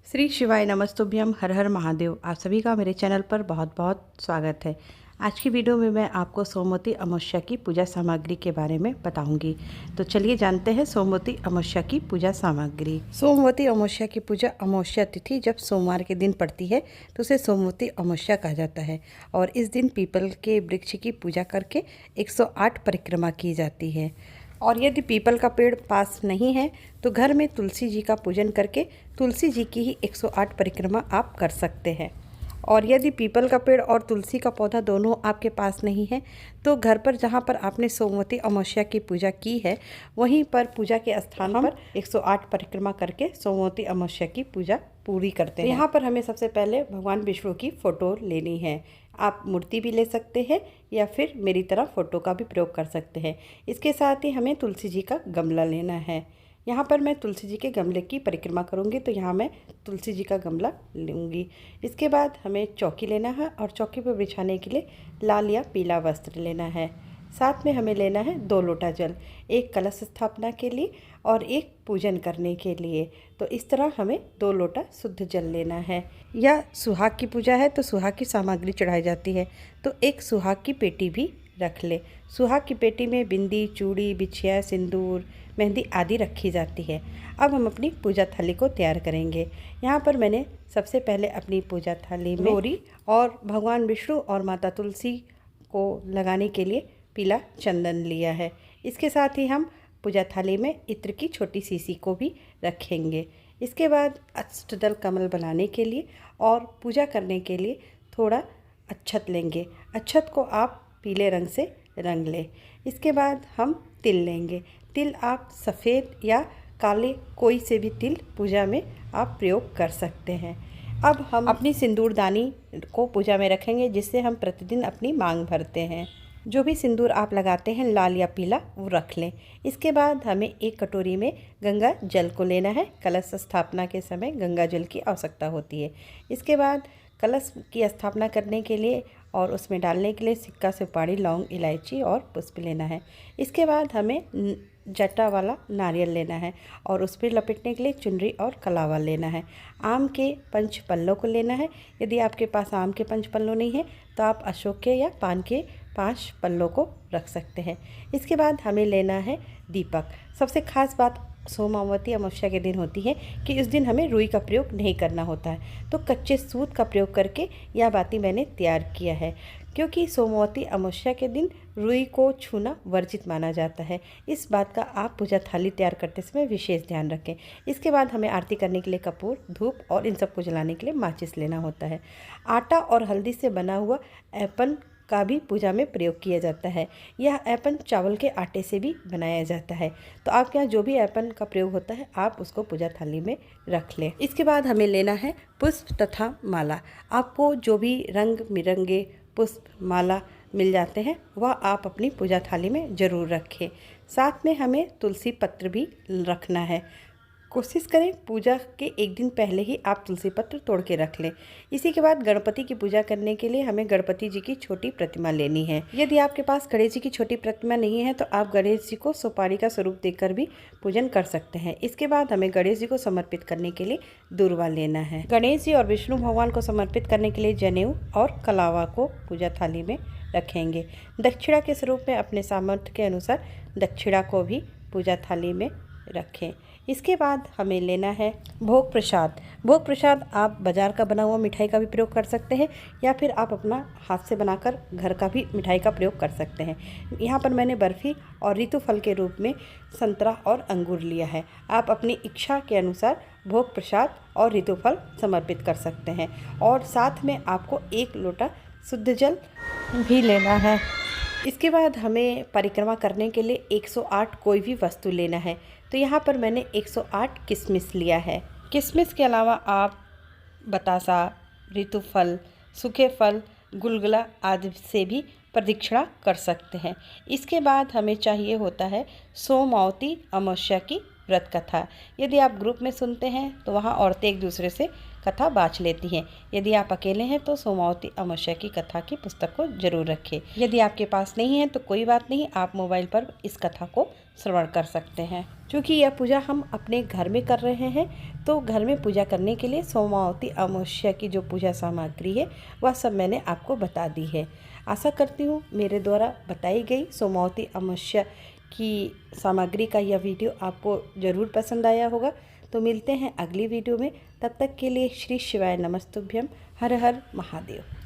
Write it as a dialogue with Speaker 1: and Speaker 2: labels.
Speaker 1: श्री शिवाय नमस्तुभ्यम हर हर महादेव। आप सभी का मेरे चैनल पर बहुत बहुत स्वागत है। आज की वीडियो में मैं आपको सोमवती अमावस्या की पूजा सामग्री के बारे में बताऊंगी। तो चलिए जानते हैं सोमवती अमावस्या की पूजा सामग्री। सोमवती अमावस्या की पूजा अमावस्या तिथि जब सोमवार के दिन पड़ती है तो उसे सोमवती अमावस्या कहा जाता है। और इस दिन पीपल के वृक्ष की पूजा करके 108 परिक्रमा की जाती है। और यदि पीपल का पेड़ पास नहीं है तो घर में तुलसी जी का पूजन करके तुलसी जी की ही 108 परिक्रमा आप कर सकते हैं। और यदि पीपल का पेड़ और तुलसी का पौधा दोनों आपके पास नहीं है तो घर पर जहाँ पर आपने सोमवती अमावस्या की पूजा की है वहीं पर पूजा के स्थान पर 108 परिक्रमा करके सोमवती अमावस्या की पूजा पूरी करते हैं। यहाँ पर हमें सबसे पहले भगवान विष्णु की फ़ोटो लेनी है। आप मूर्ति भी ले सकते हैं या फिर मेरी तरह फ़ोटो का भी प्रयोग कर सकते हैं। इसके साथ ही हमें तुलसी जी का गमला लेना है। यहाँ पर मैं तुलसी जी के गमले की परिक्रमा करूँगी तो यहाँ मैं तुलसी जी का गमला लूँगी। इसके बाद हमें चौकी लेना है और चौकी पर बिछाने के लिए लाल या पीला वस्त्र लेना है। साथ में हमें लेना है 2 लोटा जल, एक कलश स्थापना के लिए और एक पूजन करने के लिए। तो इस तरह हमें 2 लोटा शुद्ध जल लेना है। या सुहाग की पूजा है तो सुहाग की सामग्री चढ़ाई जाती है तो एक सुहाग की पेटी भी रख ले। सुहाग की पेटी में बिंदी, चूड़ी, बिछिया, सिंदूर, मेहंदी आदि रखी जाती है। अब हम अपनी पूजा थाली को तैयार करेंगे। यहाँ पर मैंने सबसे पहले अपनी पूजा थाली में गौरी और भगवान विष्णु और माता तुलसी को लगाने के लिए पीला चंदन लिया है। इसके साथ ही हम पूजा थाली में इत्र की छोटी सीसी को भी रखेंगे। इसके बाद अष्टदल कमल बनाने के लिए और पूजा करने के लिए थोड़ा अक्षत लेंगे। अक्षत को आप पीले रंग से रंग लें। इसके बाद हम तिल लेंगे। तिल आप सफ़ेद या काले कोई से भी तिल पूजा में आप प्रयोग कर सकते हैं। अब हम अपनी सिंदूरदानी को पूजा में रखेंगे जिससे हम प्रतिदिन अपनी मांग भरते हैं। जो भी सिंदूर आप लगाते हैं लाल या पीला वो रख लें। इसके बाद हमें एक कटोरी में गंगा जल को लेना है। कलश स्थापना के समय गंगा जल की आवश्यकता होती है। इसके बाद कलश की स्थापना करने के लिए और उसमें डालने के लिए सिक्का, सुपारी, लौंग, इलायची और पुष्प लेना है। इसके बाद हमें जटा वाला नारियल लेना है और उस पर लपेटने के लिए चुनरी और कलावा लेना है। आम के 5 पल्लों को लेना है। यदि आपके पास आम के 5 पल्लों नहीं है तो आप अशोक के या पान के 5 पल्लों को रख सकते हैं। इसके बाद हमें लेना है दीपक। सबसे खास बात सोमवती अमावस्या के दिन होती है कि इस दिन हमें रुई का प्रयोग नहीं करना होता है तो कच्चे सूत का प्रयोग करके यह बाती मैंने तैयार किया है। क्योंकि सोमवती अमावस्या के दिन रुई को छूना वर्जित माना जाता है। इस बात का आप पूजा थाली तैयार करते समय विशेष ध्यान रखें। इसके बाद हमें आरती करने के लिए कपूर, धूप और इन सबको जलाने के लिए माचिस लेना होता है। आटा और हल्दी से बना हुआ ऐपन का भी पूजा में प्रयोग किया जाता है। यह ऐपन चावल के आटे से भी बनाया जाता है। तो आपके यहाँ जो भी ऐपन का प्रयोग होता है आप उसको पूजा थाली में रख लें। इसके बाद हमें लेना है पुष्प तथा माला। आपको जो भी रंग बिरंगे पुष्प माला मिल जाते हैं वह आप अपनी पूजा थाली में ज़रूर रखें। साथ में हमें तुलसी पत्र भी रखना है। कोशिश करें पूजा के एक दिन पहले ही आप तुलसी पत्र तोड़ के रख लें। इसी के बाद गणपति की पूजा करने के लिए हमें गणपति जी की छोटी प्रतिमा लेनी है। यदि आपके पास गणेश जी की छोटी प्रतिमा नहीं है तो आप गणेश जी को सुपारी का स्वरूप देकर भी पूजन कर सकते हैं। इसके बाद हमें गणेश जी को समर्पित करने के लिए दूर्वा लेना है। गणेश जी और विष्णु भगवान को समर्पित करने के लिए जनेऊ और कलावा को पूजा थाली में रखेंगे। दक्षिणा के स्वरूप में अपने सामर्थ्य के अनुसार दक्षिणा को भी पूजा थाली में रखें। इसके बाद हमें लेना है भोग प्रसाद। भोग प्रसाद आप बाज़ार का बना हुआ मिठाई का भी प्रयोग कर सकते हैं या फिर आप अपना हाथ से बनाकर घर का भी मिठाई का प्रयोग कर सकते हैं। यहाँ पर मैंने बर्फ़ी और ऋतु फल के रूप में संतरा और अंगूर लिया है। आप अपनी इच्छा के अनुसार भोग प्रसाद और ऋतु फल समर्पित कर सकते हैं। और साथ में आपको 1 लोटा शुद्ध जल भी लेना है। इसके बाद हमें परिक्रमा करने के लिए 108 कोई भी वस्तु लेना है। तो यहाँ पर मैंने 108 किशमिश लिया है। किशमिश के अलावा आप बतासा, ऋतु फल, सूखे फल, गुलगुला आदि से भी प्रदक्षिणा कर सकते हैं। इसके बाद हमें चाहिए होता है सोमवती अमावस्या की व्रत कथा। यदि आप ग्रुप में सुनते हैं तो वहाँ औरतें एक दूसरे से कथा बाँच लेती हैं। यदि आप अकेले हैं तो सोमवती अमावस्या की कथा की पुस्तक को जरूर रखें। यदि आपके पास नहीं है तो कोई बात नहीं, आप मोबाइल पर इस कथा को श्रवण कर सकते हैं। क्योंकि यह पूजा हम अपने घर में कर रहे हैं, तो घर में पूजा करने के लिए सोमावती अमावस्या की जो पूजा सामग्री है वह सब मैंने आपको बता दी है। आशा करती हूँ मेरे द्वारा बताई गई सोमावती अमावस्या की सामग्री का यह वीडियो आपको ज़रूर पसंद आया होगा। तो मिलते हैं अगली वीडियो में, तब तक के लिए श्री शिवाय नमस्तुभ्यम। हर हर महादेव।